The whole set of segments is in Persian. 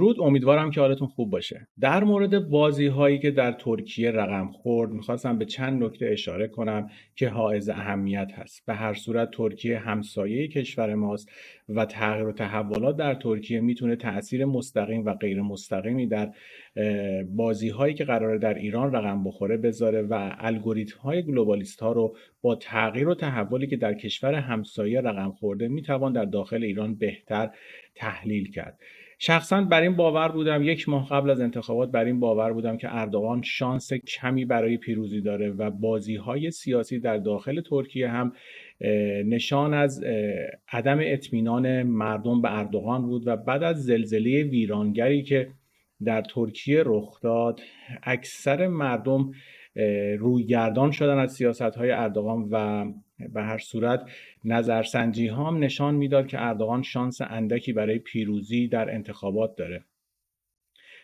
درود، امیدوارم که حالتون خوب باشه. در مورد بازی هایی که در ترکیه رقم خورد میخواستم به چند نکته اشاره کنم که حائز اهمیت هست. به هر صورت ترکیه همسایه کشور ماست و تغییر و تحولات در ترکیه میتونه تأثیر مستقیم و غیر مستقیمی در بازی هایی که قراره در ایران رقم بخوره بذاره و الگوریتم های گلوبالیست ها رو با تغییر و تحولی که در کشور همسایه رقم خورده میتوان در داخل ایران بهتر تحلیل کرد. شخصا بر این باور بودم، 1 ماه قبل از انتخابات بر این باور بودم که اردوغان شانس کمی برای پیروزی داره و بازی‌های سیاسی در داخل ترکیه هم نشان از عدم اطمینان مردم به اردوغان بود و بعد از زلزله ویرانگری که در ترکیه رخ داد اکثر مردم رویگردان شدن از سیاست‌های اردوغان و به هر صورت نظرسنجی ها هم نشان میداد که اردوغان شانس اندکی برای پیروزی در انتخابات داره.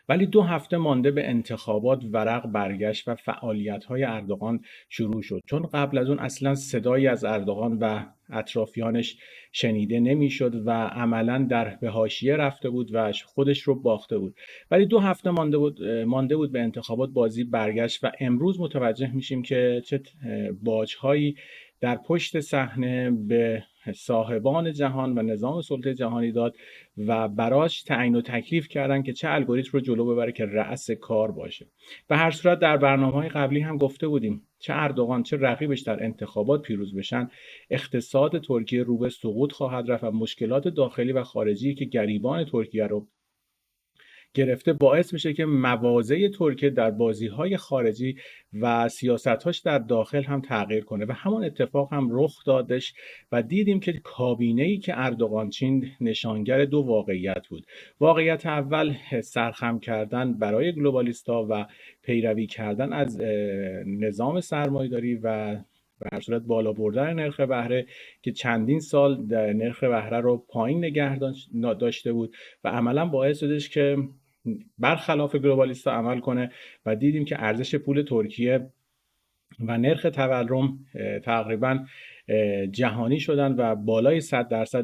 ولی 2 هفته مانده به انتخابات ورق برگشت و فعالیت‌های اردوغان شروع شد، چون قبل از اون اصلا صدایی از اردوغان و اطرافیانش شنیده نمیشد و عملاً به حاشیه رفته بود و خودش رو باخته بود. ولی 2 هفته مانده بود به انتخابات، بازی برگشت و امروز متوجه میشیم که چه باج‌هایی در پشت صحنه به صاحبان جهان و نظام سلطه جهانی داد و براش تعیین و تکلیف کردن که چه الگوریتم رو جلو ببره که رأس کار باشه. به هر صورت در برنامه‌های قبلی هم گفته بودیم چه اردوغان چه رقیبش در انتخابات پیروز بشن، اقتصاد ترکیه رو به سقوط خواهد رفت و مشکلات داخلی و خارجی که گریبان ترکیه رو گرفته باعث میشه که مواضع ترکیه در بازی‌های خارجی و سیاست‌هاش در داخل هم تغییر کنه و همون اتفاق هم رخ دادش و دیدیم که کابینه‌ای که اردوغان چین نشانگر 2 واقعیت بود. واقعیت اول سرخم کردن برای گلوبالیست‌ها و پیروی کردن از نظام سرمایه‌داری و به هر صورت بالا بردن نرخ بهره که چندین سال نرخ بهره رو پایین نگه داشته بود و عملا باعث شدش که برخلاف گلوبالیستا عمل کنه و دیدیم که ارزش پول ترکیه و نرخ تورم تقریبا جهانی شدن و بالای 100%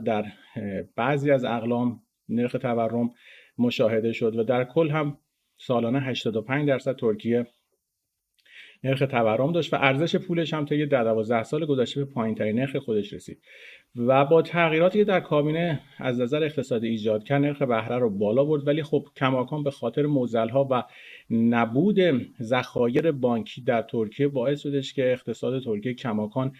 در بعضی از اقلام نرخ تورم مشاهده شد و در کل هم سالانه 85% ترکیه نرخ تورم داشت و ارزش پولش هم طی 12 سال گذشته به پایین‌ترین نرخ خودش رسید و با تغییراتی که در کابینه از نظر اقتصادی ایجاد کرد نرخ بهره رو بالا برد. ولی خب کماکان به خاطر معضل‌ها و نبود ذخایر بانکی در ترکیه باعث شدش که اقتصاد ترکیه کماکان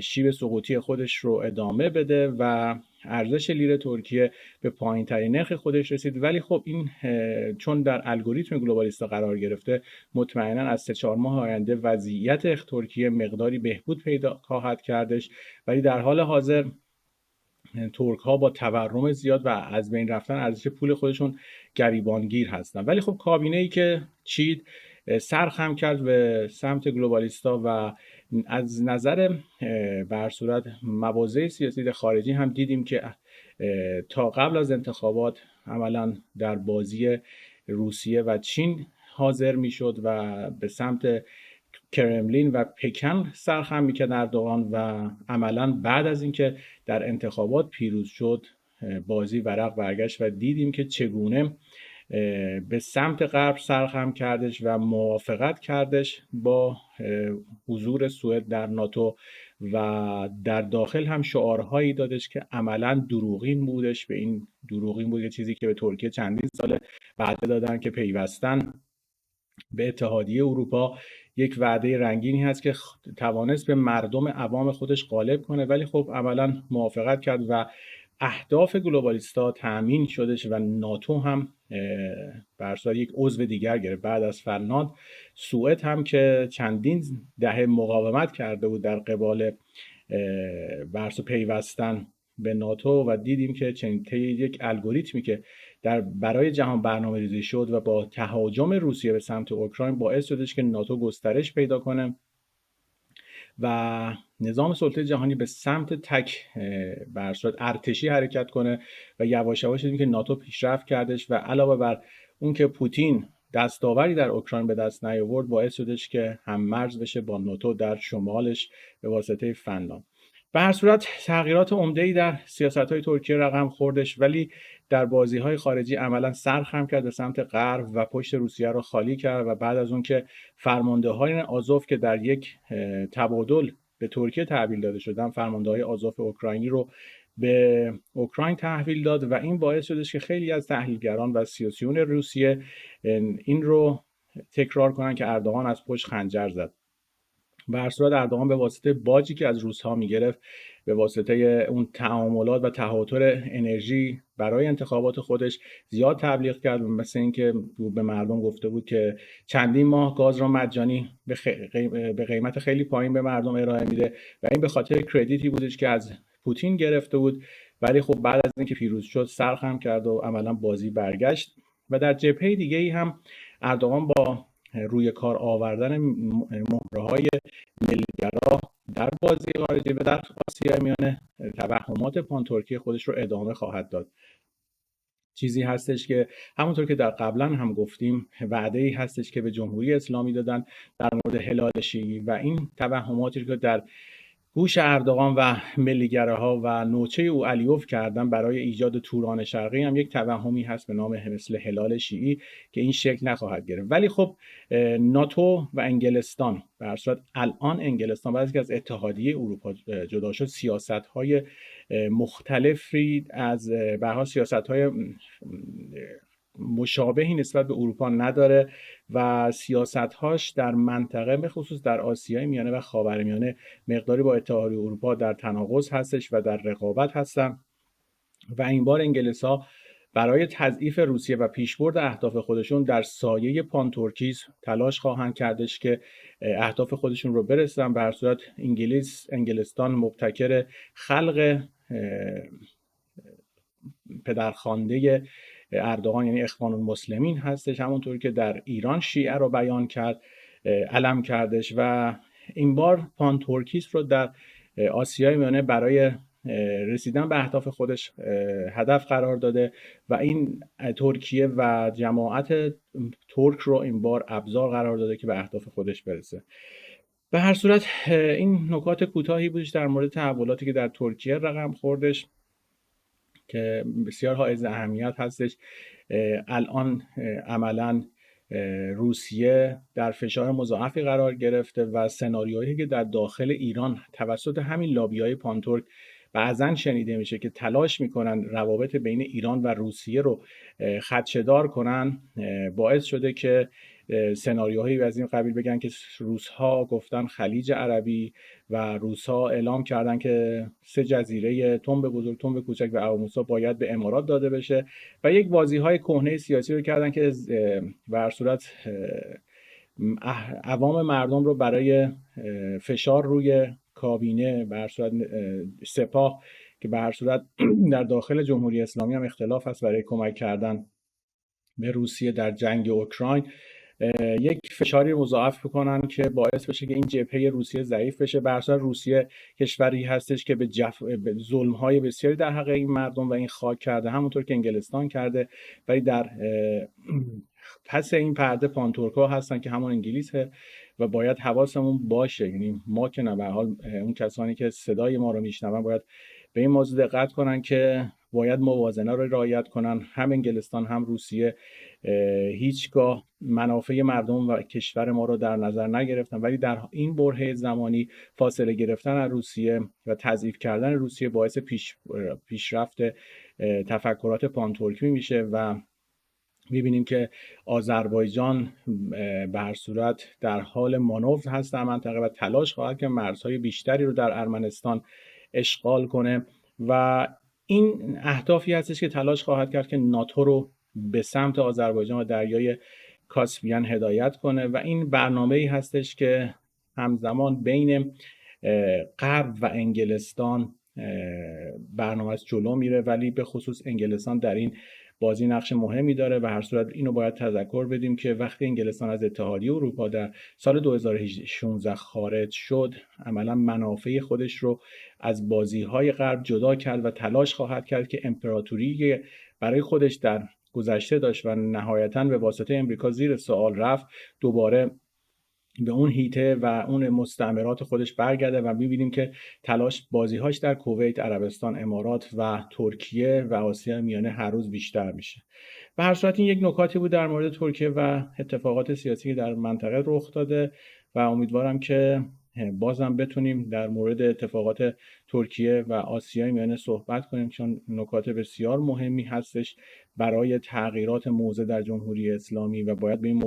شیب سقوطی خودش رو ادامه بده و ارزش لیر ترکیه به پایین ترین نرخ خودش رسید. ولی خب این چون در الگوریتم گلوبالیستا قرار گرفته مطمئنا از 3-4 ماه آینده وضعیت ترکیه مقداری بهبود پیدا خواهد کردش. ولی در حال حاضر ترک ها با تورم زیاد و از بین رفتن ارزش پول خودشون گریبانگیر هستن. ولی خب کابینه ای که چید سرخم کرد به سمت گلوبالیستا و از نظر بر صورت مواضع سیاسی خارجی هم دیدیم که تا قبل از انتخابات عملا در بازی روسیه و چین حاضر میشد و به سمت کرملین و پکن سرخم میکرد اردوغان و عملا بعد از اینکه در انتخابات پیروز شد بازی ورق برگشت و دیدیم که چگونه به سمت غرب سرخم کردش و موافقت کردش با حضور سوئد در ناتو و در داخل هم شعارهایی دادش که عملا دروغین بودش. به این دروغین بود چیزی که به ترکیه چندین سال وعده دادن که پیوستن به اتحادیه اروپا یک وعده رنگینی هست که توانست به مردم عوام خودش غالب کنه. ولی خب عملا موافقت کرد و اهداف گلوبالیستا تأمین شدش و ناتو هم برصورت یک عضو دیگر گرفت بعد از فنلاند. سوئد هم که چندین دهه مقاومت کرده بود در قبال برصورت پیوستن به ناتو و دیدیم که چنین یک الگوریتمی که برای جهان برنامه‌ریزی شد و با تهاجم روسیه به سمت اوکراین باعث شدش که ناتو گسترش پیدا کنه و نظام سلطه جهانی به سمت تک برصورت ارتشی حرکت کنه و یواش یواش دیدیم که ناتو پیشرفت کردش و علاوه بر اون که پوتین دستاوری در اوکراین به دست نیاورد باعث شدش که هم مرز بشه با ناتو در شمالش به واسطه فنلاند. به هر صورت تغییرات عمده‌ای در سیاست‌های ترکیه رقم خوردش. ولی در بازی‌های خارجی عملاً سر خم کرد به سمت غرب و پشت روسیه رو خالی کرد و بعد از اون که فرمانده‌های آزوف که در یک تبادل به ترکیه تحویل داده شدن، فرمانده‌های آزوف اوکراینی رو به اوکراین تحویل داد و این باعث شدش که خیلی از تحلیلگران و سیاسیون روسیه این رو تکرار کنن که اردوغان از پشت خنجر زد. به هر صورت اردوغان به واسطه باجی که از روس‌ها میگرفت، به واسطه اون تعاملات و تهاتر انرژی برای انتخابات خودش زیاد تبلیغ کرد، مثل اینکه به مردم گفته بود که چندین ماه گاز را مجانی به قیمت خیلی پایین به مردم ارائه میده و این به خاطر کردیتی بودش که از پوتین گرفته بود. ولی خب بعد از اینکه پیروز شد سر خم کرد و عملا بازی برگشت. و در جبهه دیگه ای هم اردوغان با روی کار آوردن مهره‌های ملی‌گرا در بازی خارجی و در آسیای میانه توهمات پانترکی خودش رو ادامه خواهد داد. چیزی هستش که همونطور که در قبلا هم گفتیم وعده‌ای هستش که به جمهوری اسلامی دادن در مورد هلال شیعی و این توهماتی که در گوش اردوغان و ملی‌گراها و نوچه او علیوف کردن برای ایجاد توران شرقی هم یک توهمی هست به نام مثل هلال شیعی که این شکل نخواهد گرفت. ولی خب ناتو و انگلستان، به هر صورت الان انگلستان بعد از که از اتحادیه اروپا جدا شد، سیاست‌های مختلفی از به هر حال سیاست‌های مشابهی نسبت به اروپا نداره و سیاست‌هاش در منطقه به خصوص در آسیای میانه و خاورمیانه مقداری با اتحادیه اروپا در تناقض هستش و در رقابت هستن و این بار انگلیس‌ها برای تضعیف روسیه و پیشبرد اهداف خودشون در سایه پانترکیسم تلاش خواهند کردش که اهداف خودشون رو برسن. به هر صورت انگلستان مبتکر خلق پدرخوانده اردوغان یعنی اخوان المسلمین هستش، همونطور که در ایران شیعه رو بیان کرد، علم کردش و این بار پانترکیسم رو در آسیای میانه برای رسیدن به اهداف خودش هدف قرار داده و این ترکیه و جماعت ترک رو این بار ابزار قرار داده که به اهداف خودش برسه. به هر صورت این نکات کوتاهی بودش در مورد تحولاتی که در ترکیه رقم خوردش که بسیار حائز اهمیت هستش. الان عملاً روسیه در فشار مضاعفی قرار گرفته و سناریویی که در داخل ایران توسط همین لابی‌های پانترک بعضن شنیده میشه که تلاش میکنن روابط بین ایران و روسیه رو خدشه‌دار کنن، باعث شده که سناریوهایی از این قبیل بگن که روس‌ها گفتن خلیج عربی و روس‌ها اعلام کردن که 3 جزیره تنب بزرگ، تنب کوچک و اوموسا باید به امارات داده بشه و یک بازی‌های کهنه سیاسی رو کردن که به هر صورت عوام مردم رو برای فشار روی کابینه، به هر صورت سپاه که به هر صورت در داخل جمهوری اسلامی هم اختلاف هست، برای کمک کردن به روسیه در جنگ اوکراین یک فشاری مضاعف بکنن که باعث بشه که این جبهه روسیه ضعیف بشه. به هر صورت روسیه کشوری هستش که به ظلم‌های بسیاری در حق این مردم و این خاک کرده، همونطور که انگلستان کرده، ولی در پس این پرده پانتورک‌ها هستن که همون انگلیسه و باید حواسمون باشه، یعنی ما که نه، به هر حال اون کسانی که صدای ما رو میشنون باید به این موضوع دقت کنن که باید موازنه رو رعایت کنن. هم انگلستان هم روسیه هیچگاه منافع مردم و کشور ما رو در نظر نگرفتن، ولی در این برهه زمانی فاصله گرفتن از روسیه و تضعیف کردن روسیه باعث پیشرفت تفکرات پانترکی میشه و میبینیم که آذربایجان به هر صورت در حال مانور هست در منطقه و تلاش خواهد که مرزهای بیشتری رو در ارمنستان اشغال کنه و این اهدافی هستش که تلاش خواهد کرد که ناتو رو به سمت آذربایجان و دریای کاسپیان هدایت کنه و این برنامه‌ای هستش که همزمان بین غرب و انگلستان برنامه از جلو میره، ولی به خصوص انگلستان در این بازی نقش مهمی داره. به هر صورت اینو باید تذکر بدیم که وقتی انگلستان از اتحادیه اروپا در سال 2016 خارج شد، عملا منافع خودش رو از بازی‌های غرب جدا کرد و تلاش خواهد کرد که امپراتوری برای خودش در گذشته داشت و نهایتاً به واسطه امریکا زیر سوال رفت، دوباره به اون هیته و اون مستعمرات خودش برگرده و می‌بینیم که بازی‌هاش در کویت، عربستان، امارات و ترکیه و آسیا میانه هر روز بیشتر میشه. به هر صورت این یک نکاتی بود در مورد ترکیه و اتفاقات سیاسی که در منطقه رخ داده و امیدوارم که بازم بتونیم در مورد اتفاقات ترکیه و آسیای میانه صحبت کنیم، چون نکات بسیار مهمی هستش برای تغییرات موضع در جمهوری اسلامی و باید به این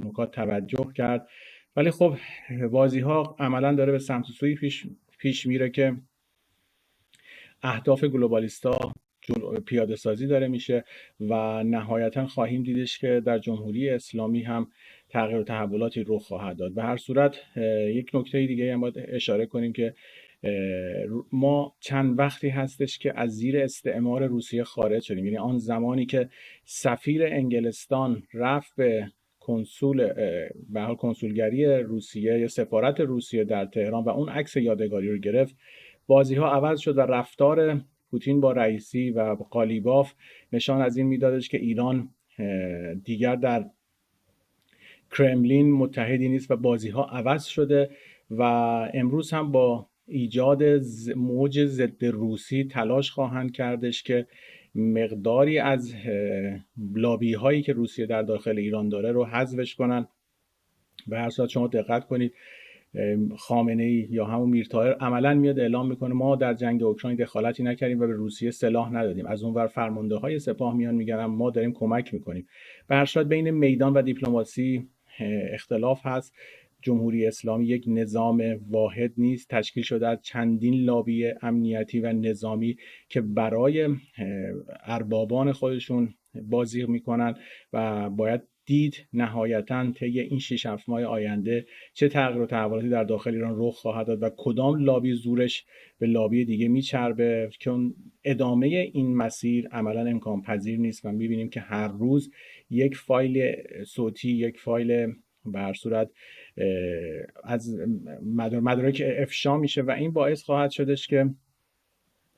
نکات توجه کرد. ولی خب بازی‌ها عملاً داره به سمت سوی پیش میره که اهداف گلوبالیستا پیاده سازی داره میشه و نهایتا خواهیم دیدش که در جمهوری اسلامی هم تغییر و تحولاتی رخ خواهد داد. به هر صورت یک نکته دیگه هم باید اشاره کنیم که ما چند وقتی هستش که از زیر استعمار روسیه خارج شدیم، یعنی آن زمانی که سفیر انگلستان رفت به کنسولگری روسیه یا سفارت روسیه در تهران و اون عکس یادگاری رو گرفت، بازی‌ها عوض شد و رفتار پوتین با رئیسی و قالیباف نشان از این میدادش که ایران دیگر در کرملین متحدی نیست و بازی‌ها عوض شده و امروز هم با ایجاد موج ضد روسی تلاش خواهند کردش که مقداری از لابی هایی که روسیه در داخل ایران داره رو حذفش کنن. به هر صورت شما دقت کنید خامنه‌ای یا همون میرطاهر عملاً میاد اعلام میکنه ما در جنگ اوکراین دخالتی نکردیم و به روسیه سلاح ندادیم. از اونور فرمانده‌های سپاه میان میگن ما داریم کمک میکنیم. به هر صورت بین میدان و دیپلماسی اختلاف هست. جمهوری اسلامی یک نظام واحد نیست، تشکیل شده از چندین لابی امنیتی و نظامی که برای اربابان خودشون بازی میکنن و باید دید نهایتاً طی این 6-7 ماه آینده چه تغییر و تحولاتی در داخل ایران رخ خواهد داد و کدام لابی زورش به لابی دیگه میچربه، که ادامه این مسیر عملاً امکان پذیر نیست و میبینیم که هر روز یک فایل صوتی، یک فایل به هر صورت از مدارک افشا میشه و این باعث خواهد شدش که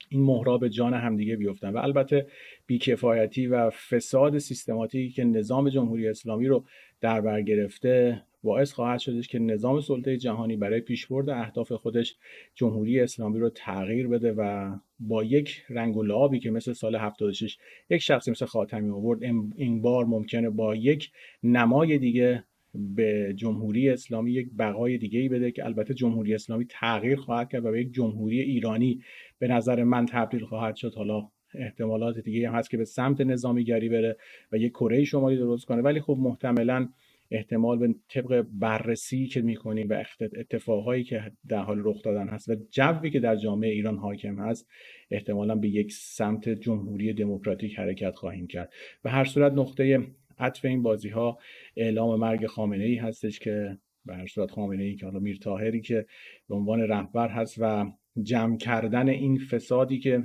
این مهرها به جان همدیگه بیفتن و البته بیکفایتی و فساد سیستماتیکی که نظام جمهوری اسلامی رو در بر گرفته باعث خواهد شدش که نظام سلطه جهانی برای پیشبرد اهداف خودش جمهوری اسلامی رو تغییر بده و با یک رنگ و لعابی که مثل سال 76 یک شخصی مثل خاتمی آورد، این بار ممکنه با یک نمای دیگه به جمهوری اسلامی یک بقای دیگه‌ای بده که البته جمهوری اسلامی تغییر خواهد کرد و به یک جمهوری ایرانی به نظر من تبدیل خواهد شد. حالا احتمالات دیگه هم هست که به سمت نظامیگری بره و یک کره شمالی درست کنه، ولی خب محتملاً احتمال به طبق بررسی که می‌کنیم و اتفاقایی که در حال رخ دادن هست و جوی که در جامعه ایران حاکم هست احتمالاً به یک سمت جمهوری دموکراتیک حرکت خواهیم کرد. به هر صورت نقطه عطف این بازی‌ها اعلام مرگ خامنه‌ای هستش که به هر صورت خامنه‌ای که حالا میرطاهری که به عنوان رهبر هست و جمع کردن این فسادی که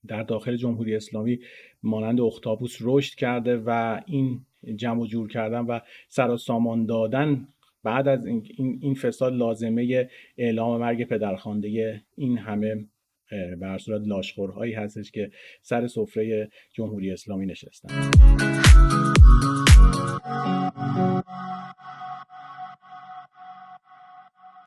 در داخل جمهوری اسلامی مانند اختاپوس رشد کرده و این جمع و جور کردن و سراسامان دادن بعد از این فساد لازمه اعلام مرگ پدرخوانده این همه به هر صورت لاشخورهایی هستش که سر سفره جمهوری اسلامی نشستن.